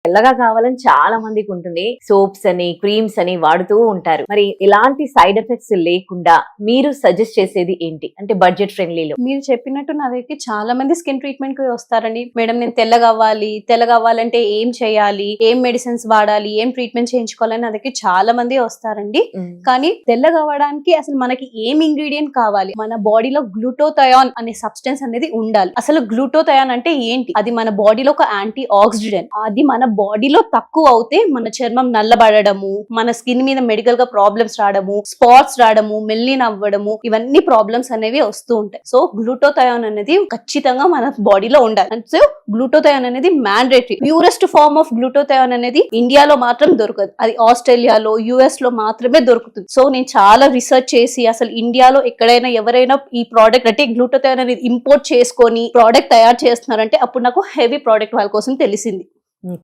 తెల్లగా కావాలని చాలా మందికి ఉంటుంది. సోప్స్ అని, క్రీమ్స్ అని వాడుతూ ఉంటారు. మరి ఇలాంటి సైడ్ ఎఫెక్ట్స్ లేకుండా మీరు సజెస్ట్ చేసేది ఏంటి? అంటే బడ్జెట్ ఫ్రెండ్లీలో. మీరు చెప్పినట్టు నా దగ్గరికి చాలా మంది స్కిన్ ట్రీట్మెంట్ కి వస్తారండి. మేడం నేను తెల్లగా అవ్వాలంటే ఏం చేయాలి, ఏం మెడిసిన్స్ వాడాలి, ఏం ట్రీట్మెంట్ చేయించుకోవాలని నా దగ్గరికి చాలా మంది వస్తారండి. కానీ తెల్లగా అవ్వడానికి అసలు మనకి ఏం ఇంగ్రీడియంట్ కావాలి? మన బాడీలో గ్లూటోథయాన్ అనే సబ్స్టెన్స్ అనేది ఉండాలి. అసలు గ్లూటోథయాన్ అంటే ఏంటి? అది మన బాడీలో ఒక యాంటీ ఆక్సిడెంట్. అది మన బాడీలో తక్కువ అవుతే మన చర్మం నల్లబడము, మన స్కిన్ మీద మెడికల్ గా ప్రాబ్లమ్స్ రావడము, స్పాట్స్ రావడము, మెల్లిన్ అవ్వడము, ఇవన్నీ ప్రాబ్లమ్స్ అనేవి వస్తూ ఉంటాయి. సో గ్లూటోథయాన్ అనేది ఖచ్చితంగా మన బాడీలో ఉండాలి. సో గ్లూటోథయాన్ అనేది mandatory. Purest form of glutathione అనేది ఇండియాలో మాత్రం దొరకదు. అది ఆస్ట్రేలియాలో, యుఎస్ లో మాత్రమే దొరుకుతుంది. సో నేను చాలా రీసెర్చ్ చేసి అసలు ఇండియాలో ఎక్కడైనా ఎవరైనా ఈ ప్రోడక్ట్ అంటే గ్లూటోథయాన్ అనేది ఇంపోర్ట్ చేసుకొని ప్రోడక్ట్ తయారు చేస్తున్నారంటే అప్పుడు నాకు హెవీ ప్రోడక్ట్ వాళ్ళ కోసం తెలిసింది.